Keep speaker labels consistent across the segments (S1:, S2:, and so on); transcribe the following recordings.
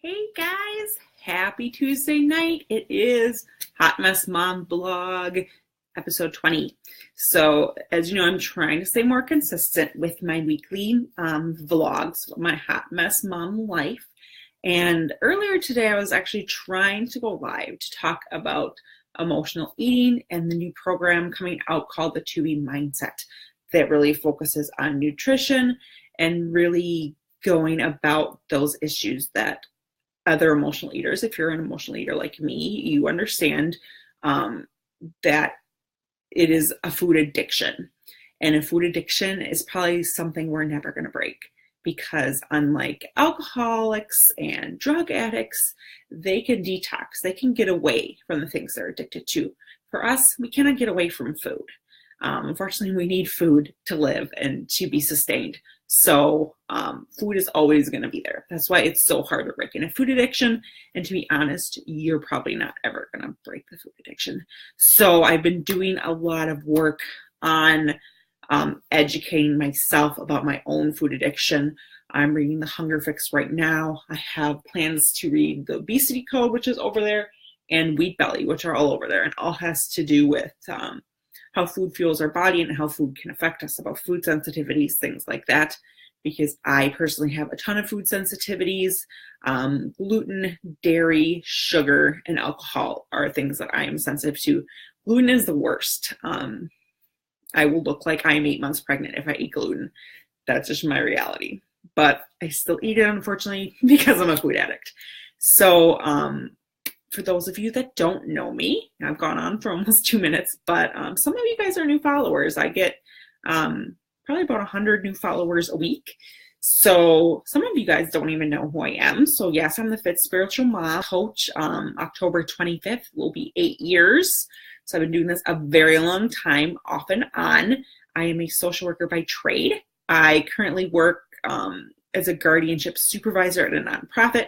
S1: Hey guys, happy Tuesday night. It is Hot Mess Mom Blog episode 20. So as you know, I'm trying to stay more consistent with my weekly vlogs, my Hot Mess Mom life. And earlier today, I was actually trying to go live to talk about emotional eating and the new program coming out called the To Be Mindset that really focuses on nutrition and really going about those issues that other emotional eaters, if you're an emotional eater like me, you understand that it is a food addiction. And a food addiction is probably something we're never going to break because unlike alcoholics and drug addicts, they can detox. They can get away from the things they're addicted to. For us, we cannot get away from food. Unfortunately, we need food to live and to be sustained. So food is always going to be there. That's why it's so hard to break in a food addiction. And to be honest, you're probably not ever going to break the food addiction. So I've been doing a lot of work on educating myself about my own food addiction. I'm reading The Hunger Fix right now. I have plans to read The Obesity Code, which is over there, and Wheat Belly, which are all over there. And all has to do with how food fuels our body and how food can affect us, about food sensitivities, things like that, because I personally have a ton of food sensitivities. Gluten, dairy, sugar, and alcohol are things that I am sensitive to. Gluten is the worst. I will look like I'm 8 months pregnant if I eat gluten. That's just my reality. But I still eat it, unfortunately, because I'm a food addict. So for those of you that don't know me, I've gone on for almost 2 minutes, but some of you guys are new followers. I get probably about 100 new followers a week. So some of you guys don't even know who I am. So yes, I'm the Fit Spiritual Mom Coach. October 25th will be 8 years. So I've been doing this a very long time, off and on. I am a social worker by trade. I currently work as a guardianship supervisor at a nonprofit,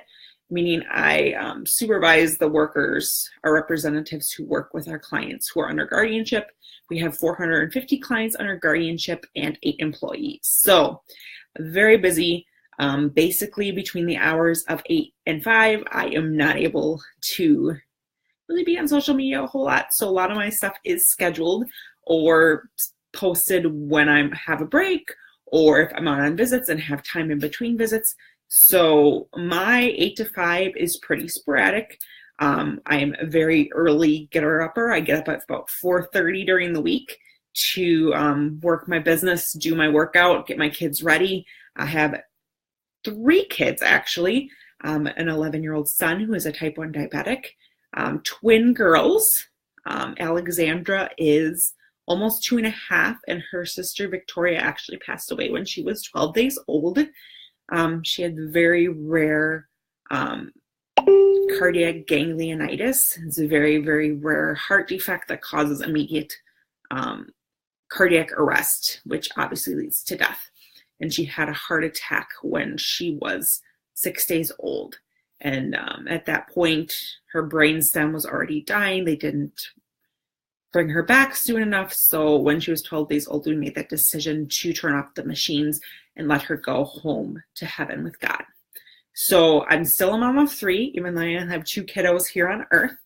S1: meaning I supervise the workers, our representatives who work with our clients who are under guardianship. We have 450 clients under guardianship and 8 employees. So very busy. Basically between the hours of 8 and 5, I am not able to really be on social media a whole lot. So a lot of my stuff is scheduled or posted when I have a break or if I'm on visits and have time in between visits. So my 8 to 5 is pretty sporadic. I am a very early getter-upper. I get up at about 4:30 during the week to work my business, do my workout, get my kids ready. I have 3 kids, actually. An 11-year-old son who is a type 1 diabetic. Twin girls. Alexandra is almost 2.5, and her sister Victoria actually passed away when she was 12 days old. She had very rare cardiac ganglionitis. It's a very, very rare heart defect that causes immediate cardiac arrest, which obviously leads to death. And she had a heart attack when she was 6 days old. And at that point, her brainstem was already dying. They didn't bring her back soon enough. So when she was 12 days old, we made that decision to turn off the machines and let her go home to heaven with God. So I'm still a mom of 3, even though I have 2 kiddos here on earth.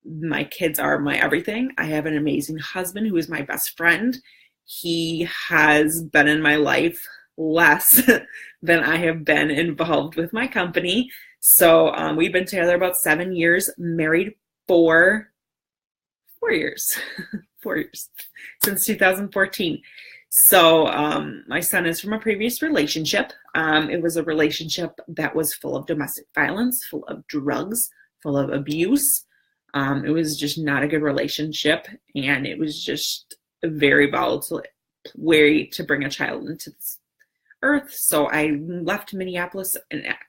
S1: My kids are my everything. I have an amazing husband who is my best friend. He has been in my life less than I have been involved with my company. So we've been together about 7 years, married for 4 years, 4 years, since 2014. So my son is from a previous relationship. It was a relationship that was full of domestic violence, full of drugs, full of abuse. It was just not a good relationship, and it was just a very volatile way to bring a child into this earth. So I left Minneapolis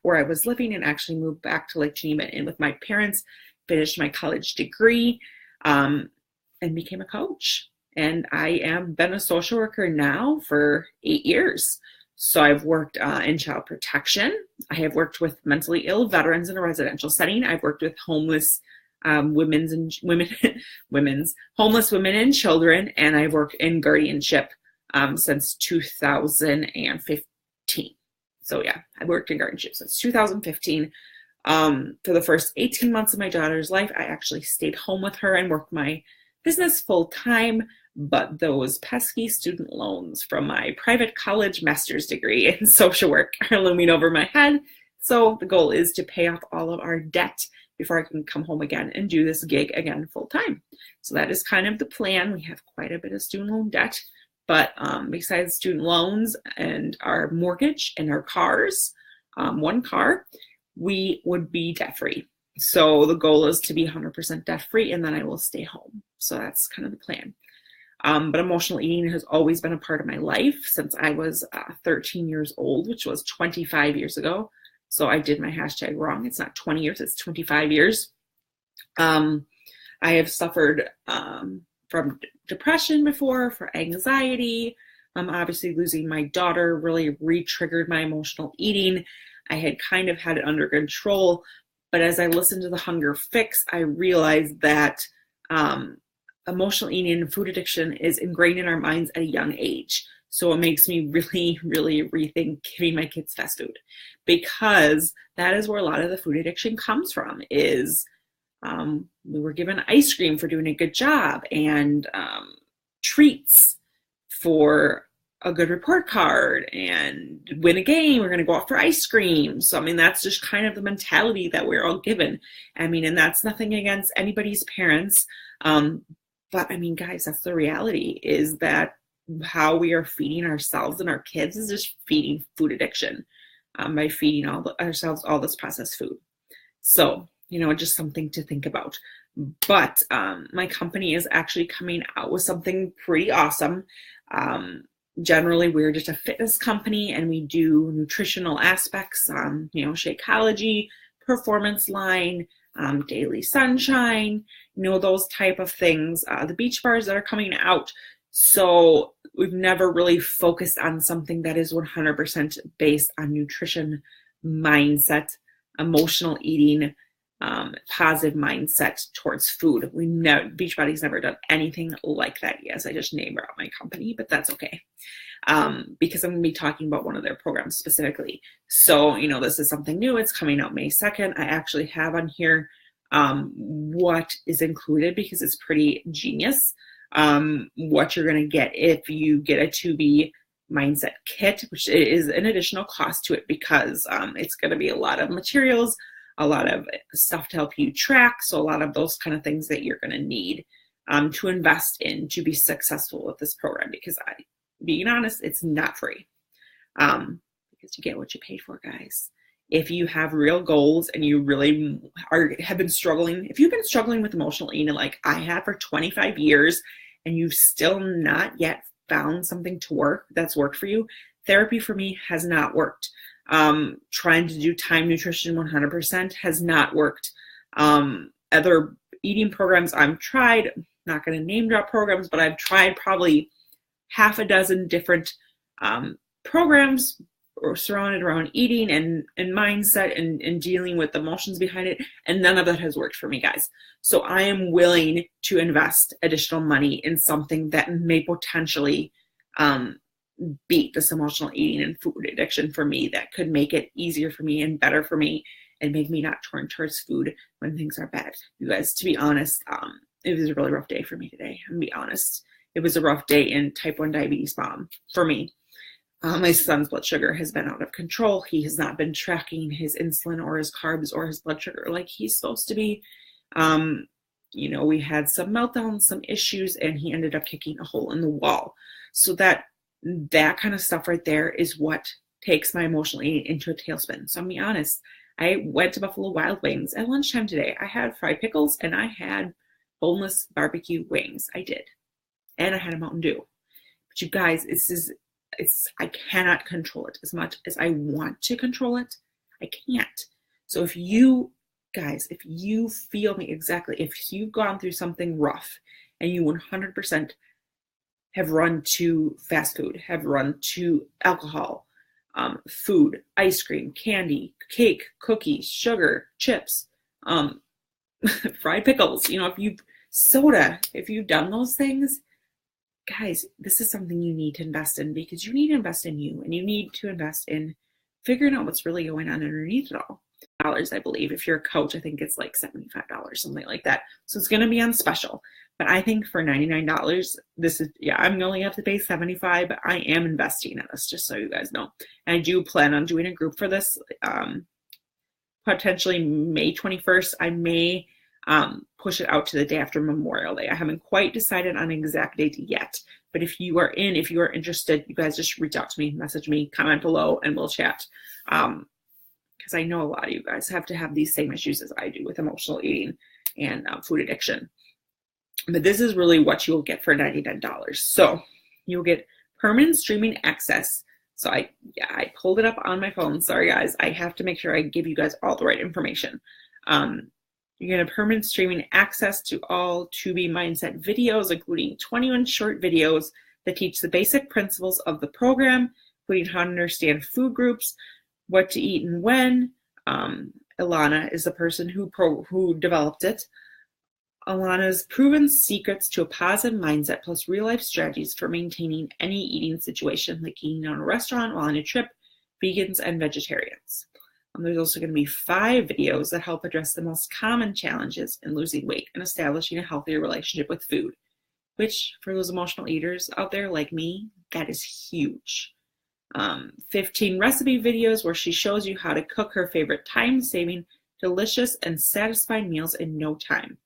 S1: where I was living and actually moved back to Lake Geneva and with my parents, finished my college degree, and became a coach. And I have been a social worker now for 8 years. So I've worked in child protection. I have worked with mentally ill veterans in a residential setting. I've worked with homeless homeless women and children, and I've worked in guardianship since 2015. So yeah, I worked in guardianship since 2015. For the first 18 months of my daughter's life, I actually stayed home with her and worked my business full time. But those pesky student loans from my private college master's degree in social work are looming over my head. So the goal is to pay off all of our debt before I can come home again and do this gig again full time. So that is kind of the plan. We have quite a bit of student loan debt, but besides student loans and our mortgage and our cars, one car, we would be debt free. So the goal is to be 100% debt free, and then I will stay home. So that's kind of the plan. But emotional eating has always been a part of my life since I was 13 years old, which was 25 years ago. So I did my hashtag wrong. It's not 20 years, it's 25 years. I have suffered from depression before, for anxiety. Obviously losing my daughter really re-triggered my emotional eating. I had kind of had it under control, but as I listened to the Hunger Fix, I realized that emotional eating and food addiction is ingrained in our minds at a young age. So it makes me really, really rethink giving my kids fast food, because that is where a lot of the food addiction comes from. Is we were given ice cream for doing a good job, and treats for a good report card, and win a game, we're going to go out for ice cream. So, I mean, that's just kind of the mentality that we're all given. I mean, and that's nothing against anybody's parents. But I mean, guys, that's the reality, is that how we are feeding ourselves and our kids is just feeding food addiction by feeding ourselves all this processed food. So, just something to think about. But my company is actually coming out with something pretty awesome. Generally, we're just a fitness company, and we do nutritional aspects, Shakeology, Performance Line, Daily Sunshine, those type of things, the beach bars that are coming out. So we've never really focused on something that is 100% based on nutrition, mindset, emotional eating, positive mindset towards food. Beachbody's never done anything like that. Yes, I just named out my company, but that's okay. Because I'm going to be talking about one of their programs specifically. So, this is something new. It's coming out May 2nd. I actually have on here what is included, because it's pretty genius. What you're going to get if you get a 2B mindset kit, which is an additional cost to it, because it's going to be a lot of materials, a lot of stuff to help you track. So a lot of those kind of things that you're going to need to invest in to be successful with this program, because being honest, it's not free, because you get what you pay for, guys. If you have real goals and you really have been struggling, if you've been struggling with emotional eating like I have for 25 years, and you've still not yet found something that's worked for you, therapy for me has not worked. Trying to do Time Nutrition 100% has not worked. Other eating programs I've tried, not going to name drop programs, but I've tried probably half a dozen different programs surrounded around eating and mindset and dealing with emotions behind it, and none of that has worked for me, guys. So I am willing to invest additional money in something that may potentially beat this emotional eating and food addiction for me, that could make it easier for me and better for me, and make me not turn towards food when things are bad. You guys, to be honest, it was a really rough day for me today. I'm gonna be honest. It was a rough day in type 1 diabetes bomb for me. My son's blood sugar has been out of control. He has not been tracking his insulin or his carbs or his blood sugar like he's supposed to be. We had some meltdowns, some issues, and he ended up kicking a hole in the wall. So that kind of stuff right there is what takes my emotional eating into a tailspin. So I'm gonna be honest. I went to Buffalo Wild Wings at lunchtime today. I had fried pickles and I had boneless barbecue wings. I did. And I had a Mountain Dew. But you guys, I cannot control it as much as I want to control it. I can't. So if you feel me exactly, if you've gone through something rough and you 100% have run to fast food, have run to alcohol, food, ice cream, candy, cake, cookies, sugar, chips, fried pickles, if you've done those things, guys, this is something you need to invest in, because you need to invest in you, and you need to invest in figuring out what's really going on underneath it all. Dollars, I believe. If you're a coach, I think it's like $75, something like that. So it's going to be on special. But I think for $99, this is, yeah, I'm going to only have to pay $75, but I am investing in this, just so you guys know. And I do plan on doing a group for this, potentially May 21st. I may push it out to the day after Memorial Day. I haven't quite decided on an exact date yet. But if you are interested, you guys just reach out to me, message me, comment below, and we'll chat. Because I know a lot of you guys have to have these same issues as I do with emotional eating and food addiction. But this is really what you will get for $99. So you'll get permanent streaming access. So I pulled it up on my phone. Sorry, guys. I have to make sure I give you guys all the right information. You're going to permanent streaming access to all To Be Mindset videos, including 21 short videos that teach the basic principles of the program, including how to understand food groups, what to eat and when. Ilana is the person who developed it. Ilana's proven secrets to a positive mindset plus real-life strategies for maintaining any eating situation, like eating out in a restaurant while on a trip, vegans and vegetarians. There's also going to be 5 videos that help address the most common challenges in losing weight and establishing a healthier relationship with food, which for those emotional eaters out there like me, that is huge. 15 recipe videos where she shows you how to cook her favorite time-saving, delicious, and satisfying meals in no time.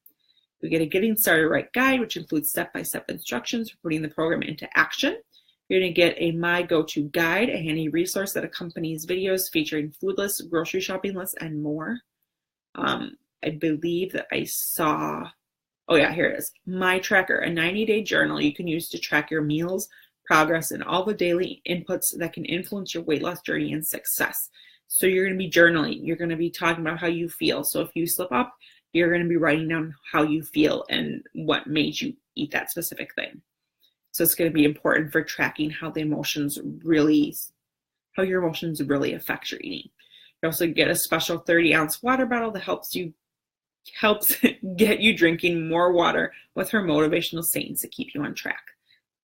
S1: We get a Getting Started Right guide, which includes step-by-step instructions for putting the program into action. You're going to get a My Go-To Guide, a handy resource that accompanies videos featuring food lists, grocery shopping lists, and more. I believe that I saw, oh yeah, here it is. My Tracker, a 90-day journal you can use to track your meals, progress, and all the daily inputs that can influence your weight loss journey and success. So you're going to be journaling. You're going to be talking about how you feel. So if you slip up, you're going to be writing down how you feel and what made you eat that specific thing. So it's going to be important for tracking how your emotions really affect your eating. You also get a special 30-ounce water bottle that helps get you drinking more water with her motivational sayings to keep you on track.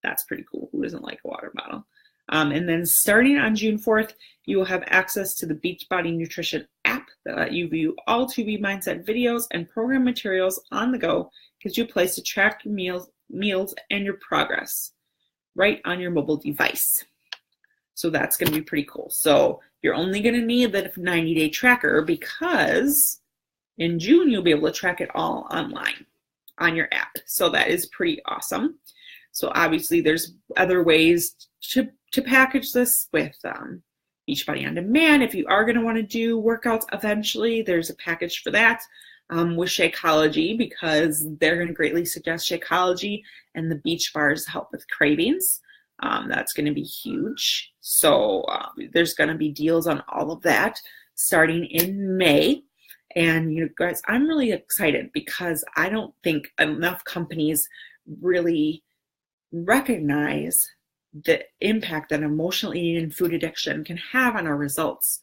S1: That's pretty cool. Who doesn't like a water bottle? And then starting on June 4th, you will have access to the Beachbody Nutrition app that let you view all To Be Mindset videos and program materials on the go. Gives you a place to track your meals and your progress right on your mobile device. So that's going to be pretty cool. So you're only going to need the 90-day tracker because in June, you'll be able to track it all online on your app. So that is pretty awesome. So obviously there's other ways to package this with Beachbody On Demand. If you are going to want to do workouts eventually, there's a package for that with Shakeology, because they're going to greatly suggest Shakeology and the beach bars help with cravings. That's going to be huge. So there's going to be deals on all of that starting in May. And you guys, I'm really excited because I don't think enough companies really recognize the impact that emotional eating and food addiction can have on our results.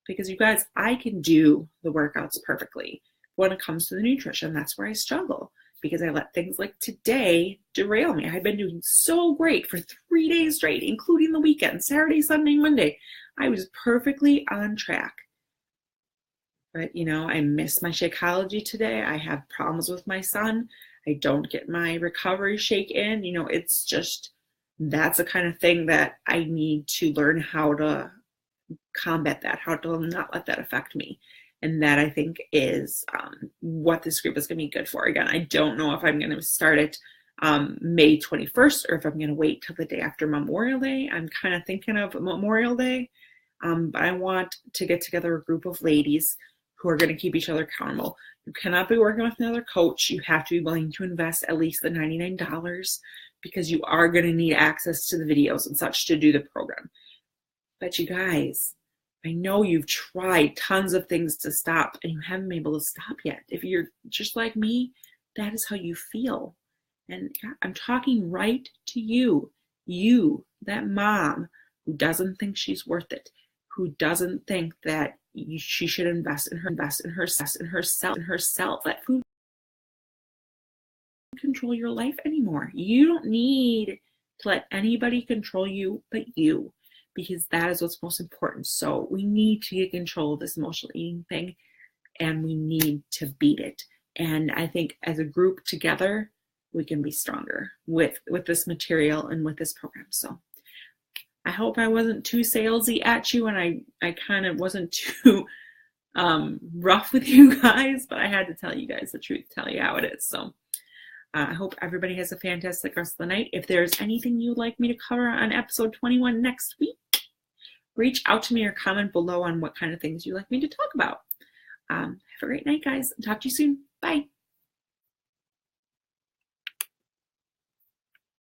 S1: Because you guys, I can do the workouts perfectly. When it comes to the nutrition, that's where I struggle, because I let things like today derail me. I've been doing so great for 3 days straight, including the weekend, Saturday, Sunday, Monday. I was perfectly on track. But, I missed my Shakeology today. I have problems with my son. I don't get my recovery shake in. It's just, that's the kind of thing that I need to learn how to combat that, how to not let that affect me. And that, I think, is what this group is going to be good for. Again, I don't know if I'm going to start it May 21st or if I'm going to wait till the day after Memorial Day. I'm kind of thinking of Memorial Day. But I want to get together a group of ladies who are going to keep each other accountable. You cannot be working with another coach. You have to be willing to invest at least the $99 because you are going to need access to the videos and such to do the program. But you guys, I know you've tried tons of things to stop and you haven't been able to stop yet. If you're just like me, that is how you feel. And I'm talking right to you, that mom who doesn't think she's worth it, who doesn't think that she should invest in herself. Let food control your life anymore. You don't need to let anybody control you but you. because that is what's most important. So we need to get control of this emotional eating thing, and we need to beat it. And I think as a group together, we can be stronger with this material and with this program. So I hope I wasn't too salesy at you, and I kind of wasn't too rough with you guys, but I had to tell you guys the truth, tell you how it is. So I hope everybody has a fantastic rest of the night. If there's anything you'd like me to cover on episode 21 next week, reach out to me or comment below on what kind of things you'd like me to talk about. Have a great night, guys. Talk to you soon. Bye.